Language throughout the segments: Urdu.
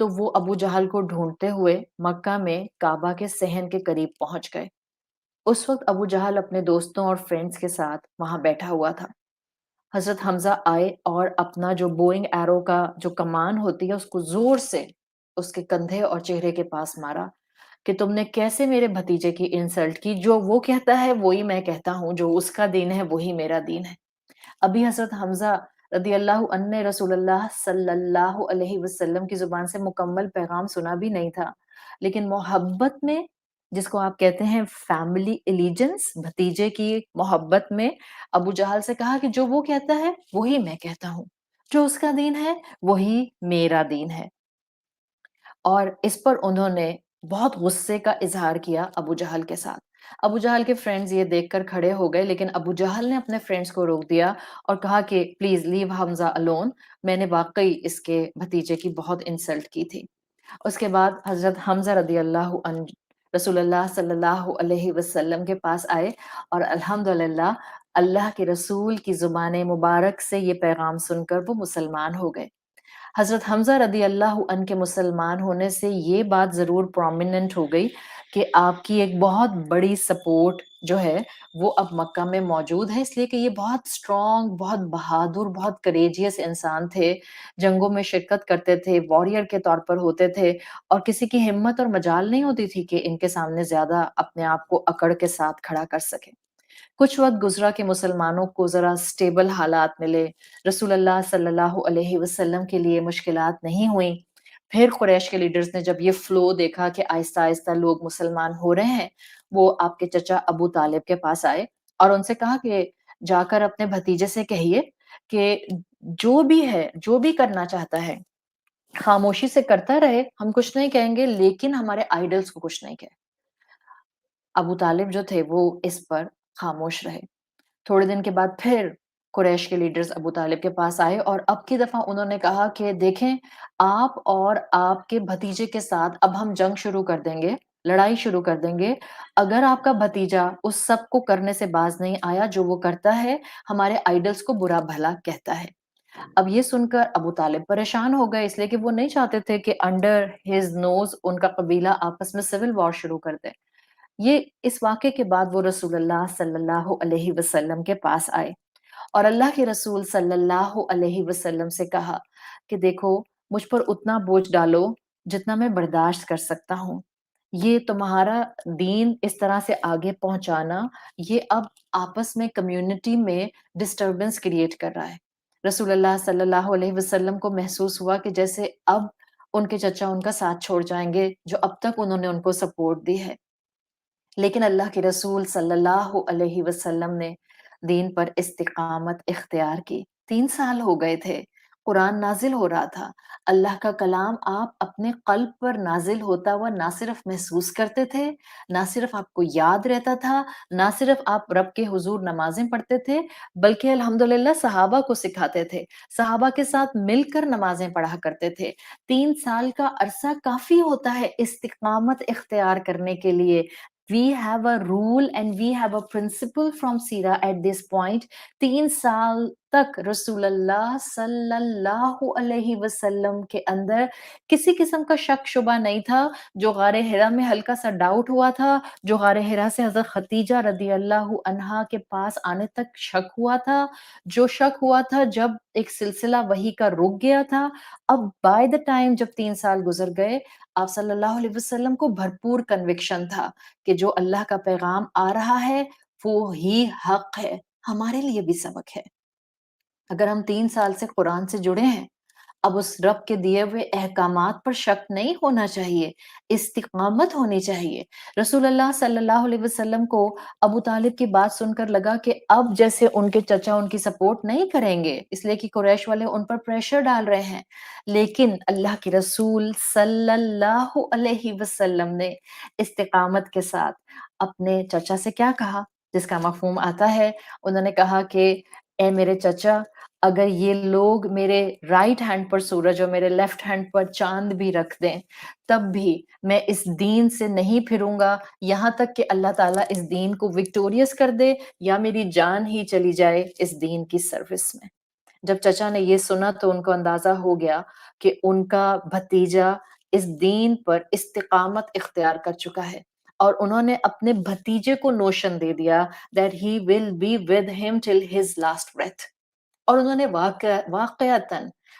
تو وہ ابو جہل کو ڈھونڈتے ہوئے مکہ میں کعبہ کے صحن کے قریب پہنچ گئے۔ اس وقت ابو جہل اپنے دوستوں اور فرینڈز کے ساتھ وہاں بیٹھا ہوا تھا۔ حضرت حمزہ آئے اور اپنا جو بوئنگ ایرو کا جو کمان ہوتی ہے اس کو زور سے اس کے کندھے اور چہرے کے پاس مارا کہ تم نے کیسے میرے بھتیجے کی انسلٹ کی، جو وہ کہتا ہے وہی میں کہتا ہوں، جو اس کا دین ہے وہی میرا دین ہے۔ ابھی حضرت حمزہ رضی اللہ عنہ نے رسول اللہ صلی اللہ علیہ وسلم کی زبان سے مکمل پیغام سنا بھی نہیں تھا، لیکن محبت میں، جس کو آپ کہتے ہیں فیملی ایلیجنس، بھتیجے کی محبت میں، ابو جہل سے کہا کہ جو وہ کہتا ہے وہی میں کہتا ہوں، جو اس کا دین ہے وہی میرا دین ہے۔ اور اس پر انہوں نے بہت غصے کا اظہار کیا ابو جہل کے ساتھ۔ ابو جہل کے فرینڈز یہ دیکھ کر کھڑے ہو گئے، لیکن ابو جہل نے اپنے فرینڈز کو روک دیا اور کہا کہ پلیز لیو حمزہ الون، میں نے واقعی اس کے بھتیجے کی بہت انسلٹ کی تھی۔ اس کے بعد حضرت حمزہ رضی اللہ عنہ رسول اللہ صلی اللہ علیہ وسلم کے پاس آئے اور الحمدللہ اللہ کے رسول کی زبان مبارک سے یہ پیغام سن کر وہ مسلمان ہو گئے۔ حضرت حمزہ رضی اللہ عنہ کے مسلمان ہونے سے یہ بات ضرور پرومیننٹ ہو گئی کہ آپ کی ایک بہت بڑی سپورٹ جو ہے وہ اب مکہ میں موجود ہے، اس لیے کہ یہ بہت اسٹرانگ، بہت بہادر، بہت کریجیس انسان تھے، جنگوں میں شرکت کرتے تھے، واریر کے طور پر ہوتے تھے، اور کسی کی ہمت اور مجال نہیں ہوتی تھی کہ ان کے سامنے زیادہ اپنے آپ کو اکڑ کے ساتھ کھڑا کر سکے۔ کچھ وقت گزرا کہ مسلمانوں کو ذرا سٹیبل حالات ملے، رسول اللہ صلی اللہ علیہ وسلم کے لیے مشکلات نہیں ہوئیں۔ پھر قریش کے لیڈرز نے جب یہ فلو دیکھا کہ آہستہ آہستہ لوگ مسلمان ہو رہے ہیں، وہ آپ کے چچا ابو طالب کے پاس آئے اور ان سے کہا کہ جا کر اپنے بھتیجے سے کہیے کہ جو بھی ہے، جو بھی کرنا چاہتا ہے خاموشی سے کرتا رہے، ہم کچھ نہیں کہیں گے، لیکن ہمارے آئیڈلز کو کچھ نہیں کہے۔ ابو طالب جو تھے وہ اس پر خاموش رہے۔ تھوڑے دن کے بعد پھر قریش کے لیڈرز ابو طالب کے پاس آئے اور اب کی دفعہ انہوں نے کہا کہ دیکھیں، آپ اور آپ کے بھتیجے کے ساتھ اب ہم جنگ شروع کر دیں گے، لڑائی شروع کر دیں گے، اگر آپ کا بھتیجا اس سب کو کرنے سے باز نہیں آیا جو وہ کرتا ہے، ہمارے آئیڈلز کو برا بھلا کہتا ہے۔ اب یہ سن کر ابو طالب پریشان ہو گئے، اس لیے کہ وہ نہیں چاہتے تھے کہ انڈر ہز نوز ان کا قبیلہ آپس میں سول وار شروع کر دے۔ یہ اس واقعے کے بعد وہ رسول اللہ صلی اللہ علیہ وسلم کے پاس آئے اور اللہ کے رسول صلی اللہ علیہ وسلم سے کہا کہ دیکھو، مجھ پر اتنا بوجھ ڈالو جتنا میں برداشت کر سکتا ہوں۔ یہ تمہارا دین اس طرح سے آگے پہنچانا، یہ اب آپس میں کمیونٹی میں ڈسٹربنس کریٹ کر رہا ہے۔ رسول اللہ صلی اللہ علیہ وسلم کو محسوس ہوا کہ جیسے اب ان کے چچا ان کا ساتھ چھوڑ جائیں گے جو اب تک انہوں نے ان کو سپورٹ دی ہے۔ لیکن اللہ کے رسول صلی اللہ علیہ وسلم نے دین پر استقامت اختیار کی۔ 3 سال ہو گئے تھے، قرآن نازل ہو رہا تھا، اللہ کا کلام آپ اپنے قلب پر نازل ہوتا ہوا نہ صرف محسوس کرتے تھے، نہ صرف آپ کو یاد رہتا تھا، نہ صرف آپ رب کے حضور نمازیں پڑھتے تھے، بلکہ الحمدللہ صحابہ کو سکھاتے تھے، صحابہ کے ساتھ مل کر نمازیں پڑھا کرتے تھے۔ 3 سال کا عرصہ کافی ہوتا ہے استقامت اختیار کرنے کے لیے۔ We have a rule and we have a principle from Sira at this point۔ 3 سال تک رسول اللہ صلی اللہ علیہ وسلم کے اندر کسی قسم کا شک شبہ نہیں تھا۔ جو غار حرا میں ہلکا سا ڈاؤٹ ہوا تھا، جو غار حرا سے حضرت خدیجہ رضی اللہ عنہا کے پاس آنے تک شک ہوا تھا، جو شک ہوا تھا جب ایک سلسلہ وحی کا رک گیا تھا، اب بائی دا ٹائم جب 3 سال گزر گئے، آپ صلی اللہ علیہ وسلم کو بھرپور کنوکشن تھا کہ جو اللہ کا پیغام آ رہا ہے وہ ہی حق ہے۔ ہمارے لیے بھی سبق ہے۔ اگر ہم 3 سال سے قرآن سے جڑے ہیں، اب اس رب کے دیے ہوئے احکامات پر شک نہیں ہونا چاہیے، استقامت ہونی چاہیے۔ رسول اللہ صلی اللہ علیہ وسلم کو ابو طالب کی بات سن کر لگا کہ اب جیسے ان کے چچا ان کی سپورٹ نہیں کریں گے، اس لیے کہ قریش والے ان پر پریشر ڈال رہے ہیں، لیکن اللہ کے رسول صلی اللہ علیہ وسلم نے استقامت کے ساتھ اپنے چچا سے کیا کہا، جس کا مفہوم آتا ہے، انہوں نے کہا کہ اے میرے چچا، اگر یہ لوگ میرے رائٹ ہینڈ پر سورج اور میرے لیفٹ ہینڈ پر چاند بھی رکھ دیں، تب بھی میں اس دین سے نہیں پھروں گا یہاں تک کہ اللہ تعالیٰ اس دین کو وکٹوریس کر دے یا میری جان ہی چلی جائے اس دین کی سروس میں۔ جب چچا نے یہ سنا تو ان کو اندازہ ہو گیا کہ ان کا بھتیجا اس دین پر استقامت اختیار کر چکا ہے، اور انہوں نے اپنے بھتیجے کو نوشن دے دیا that he will be with him till his last breath. اور انہوں نے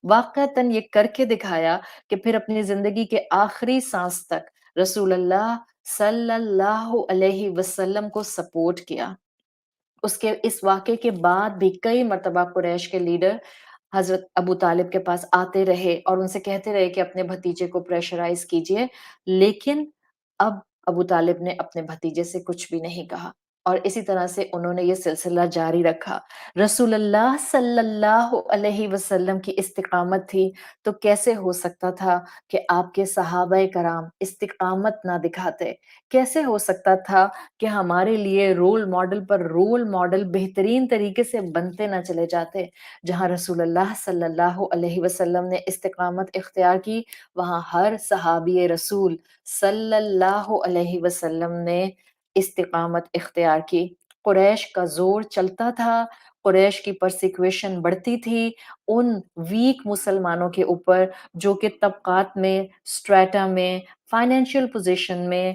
واقعتاً یہ کر کے دکھایا کہ پھر اپنی زندگی کے آخری سانس تک رسول اللہ صلی اللہ علیہ وسلم کو سپورٹ کیا۔ اس کے اس واقعے کے بعد بھی کئی مرتبہ قریش کے لیڈر حضرت ابو طالب کے پاس آتے رہے اور ان سے کہتے رہے کہ اپنے بھتیجے کو پریشرائز کیجئے، لیکن اب ابو طالب نے اپنے بھتیجے سے کچھ بھی نہیں کہا، اور اسی طرح سے انہوں نے یہ سلسلہ جاری رکھا۔ رسول اللہ صلی اللہ علیہ وسلم کی استقامت تھی، تو کیسے ہو سکتا تھا کہ آپ کے صحابہ کرام استقامت نہ دکھاتے؟ کیسے ہو سکتا تھا کہ ہمارے لیے رول ماڈل پر رول ماڈل بہترین طریقے سے بنتے نہ چلے جاتے؟ جہاں رسول اللہ صلی اللہ علیہ وسلم نے استقامت اختیار کی، وہاں ہر صحابی رسول صلی اللہ علیہ وسلم نے استقامت اختیار کی۔ قریش کا زور چلتا تھا، قریش کی پرسیکویشن بڑھتی تھی ان ویک مسلمانوں کے اوپر جو کہ طبقات میں، سٹریٹا میں، فائنینشیل پوزیشن میں،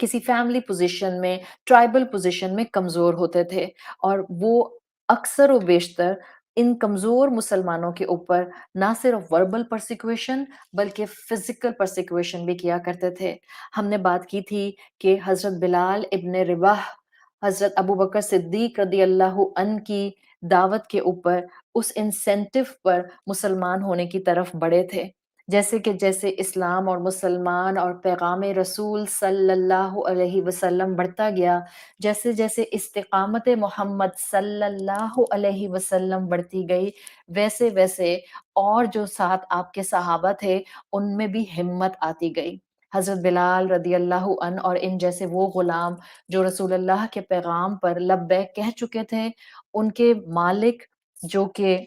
کسی فیملی پوزیشن میں، ٹرائبل پوزیشن میں کمزور ہوتے تھے، اور وہ اکثر و بیشتر ان کمزور مسلمانوں کے اوپر نہ صرف وربل پرسیکویشن بلکہ فزیکل پرسیکویشن بھی کیا کرتے تھے۔ ہم نے بات کی تھی کہ حضرت بلال ابن رباح حضرت ابو بکر صدیق رضی اللہ عنہ کی دعوت کے اوپر، اس انسینٹیو پر مسلمان ہونے کی طرف بڑھے تھے۔ جیسے اسلام اور مسلمان اور پیغام رسول صلی اللہ علیہ وسلم بڑھتا گیا، جیسے جیسے استقامت محمد صلی اللہ علیہ وسلم بڑھتی گئی، ویسے ویسے اور جو ساتھ آپ کے صحابہ تھے ان میں بھی ہمت آتی گئی۔ حضرت بلال رضی اللہ عنہ اور ان جیسے وہ غلام جو رسول اللہ کے پیغام پر لبیک کہہ چکے تھے، ان کے مالک جو کہ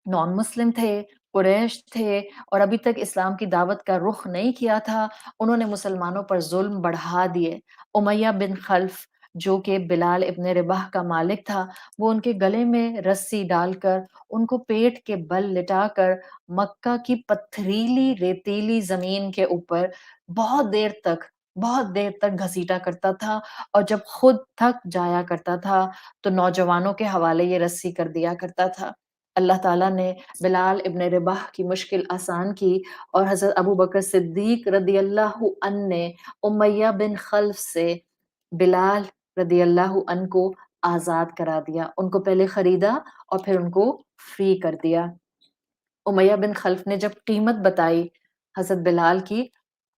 نان مسلم تھے، قریش تھے، اور ابھی تک اسلام کی دعوت کا رخ نہیں کیا تھا، انہوں نے مسلمانوں پر ظلم بڑھا دیے۔ امیہ بن خلف جو کہ بلال ابن رباح کا مالک تھا، وہ ان کے گلے میں رسی ڈال کر ان کو پیٹ کے بل لٹا کر مکہ کی پتھریلی ریتیلی زمین کے اوپر بہت دیر تک گھسیٹا کرتا تھا، اور جب خود تھک جایا کرتا تھا تو نوجوانوں کے حوالے یہ رسی کر دیا کرتا تھا۔ اللہ تعالیٰ نے بلال ابن رباح کی مشکل آسان کی، اور حضرت ابو بکر صدیق رضی اللہ عنہ نے امیہ بن خلف سے بلال رضی اللہ عنہ کو آزاد کرا دیا، ان کو پہلے خریدا اور پھر ان کو فری کر دیا۔ امیہ بن خلف نے جب قیمت بتائی حضرت بلال کی،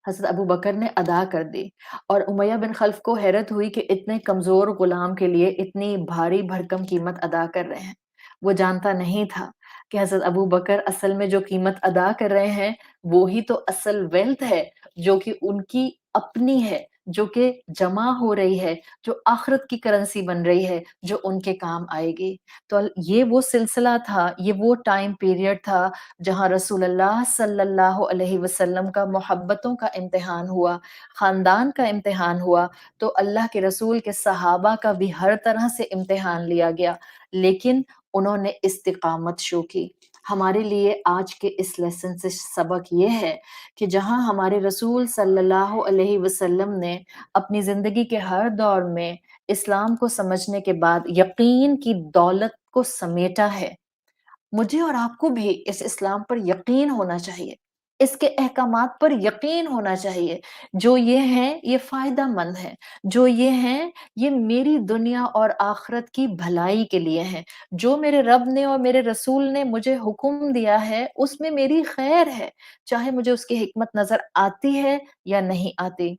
حضرت ابو بکر نے ادا کر دی، اور امیہ بن خلف کو حیرت ہوئی کہ اتنے کمزور غلام کے لیے اتنی بھاری بھرکم قیمت ادا کر رہے ہیں۔ وہ جانتا نہیں تھا کہ حضرت ابو بکر اصل میں جو قیمت ادا کر رہے ہیں وہی تو اصل ویلتھ ہے، جو کہ ان کی اپنی ہے، جو کہ جمع ہو رہی ہے، جو آخرت کی کرنسی بن رہی ہے، جو ان کے کام آئے گی۔ تو یہ وہ سلسلہ تھا، یہ وہ ٹائم پیریڈ تھا جہاں رسول اللہ صلی اللہ علیہ وسلم کا محبتوں کا امتحان ہوا، خاندان کا امتحان ہوا، تو اللہ کے رسول کے صحابہ کا بھی ہر طرح سے امتحان لیا گیا، لیکن انہوں نے استقامت شو کی۔ ہمارے لیے آج کے اس لیسن سے سبق یہ ہے کہ جہاں ہمارے رسول صلی اللہ علیہ وسلم نے اپنی زندگی کے ہر دور میں اسلام کو سمجھنے کے بعد یقین کی دولت کو سمیٹا ہے، مجھے اور آپ کو بھی اس اسلام پر یقین ہونا چاہیے، اس کے احکامات پر یقین ہونا چاہیے۔ جو یہ ہیں یہ فائدہ مند ہیں، جو یہ ہیں یہ میری دنیا اور آخرت کی بھلائی کے لیے ہیں، جو میرے رب نے اور میرے رسول نے مجھے حکم دیا ہے اس میں میری خیر ہے، چاہے مجھے اس کی حکمت نظر آتی ہے یا نہیں آتی۔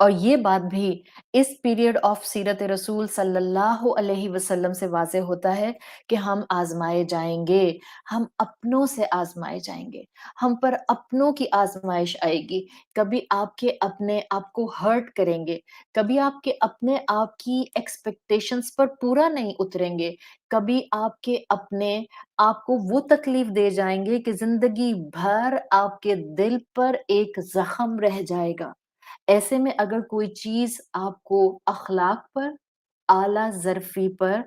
اور یہ بات بھی اس پیریڈ آف سیرت رسول صلی اللہ علیہ وسلم سے واضح ہوتا ہے کہ ہم آزمائے جائیں گے، ہم اپنوں سے آزمائے جائیں گے، ہم پر اپنوں کی آزمائش آئے گی۔ کبھی آپ کے اپنے آپ کو ہرٹ کریں گے، کبھی آپ کے اپنے آپ کی ایکسپیکٹیشنز پر پورا نہیں اتریں گے، کبھی آپ کے اپنے آپ کو وہ تکلیف دے جائیں گے کہ زندگی بھر آپ کے دل پر ایک زخم رہ جائے گا۔ ایسے میں اگر کوئی چیز آپ کو اخلاق پر، اعلیٰ ظرفی پر،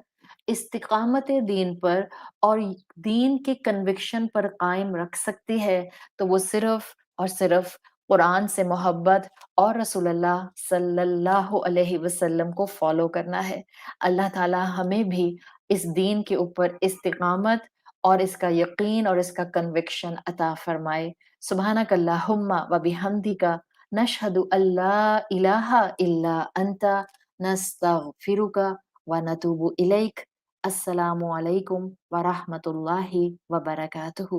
استقامت دین پر اور دین کے کنوکشن پر قائم رکھ سکتی ہے تو وہ صرف اور صرف قرآن سے محبت اور رسول اللہ صلی اللہ علیہ وسلم کو فالو کرنا ہے۔ اللہ تعالیٰ ہمیں بھی اس دین کے اوپر استقامت اور اس کا یقین اور اس کا کنوکشن عطا فرمائے۔ سبحانک اللہم و بحمدک نشہد ان لا الہ الا انت نستغفرک و نتوب الیک۔ السلام علیکم ورحمۃ اللہ وبرکاتہ۔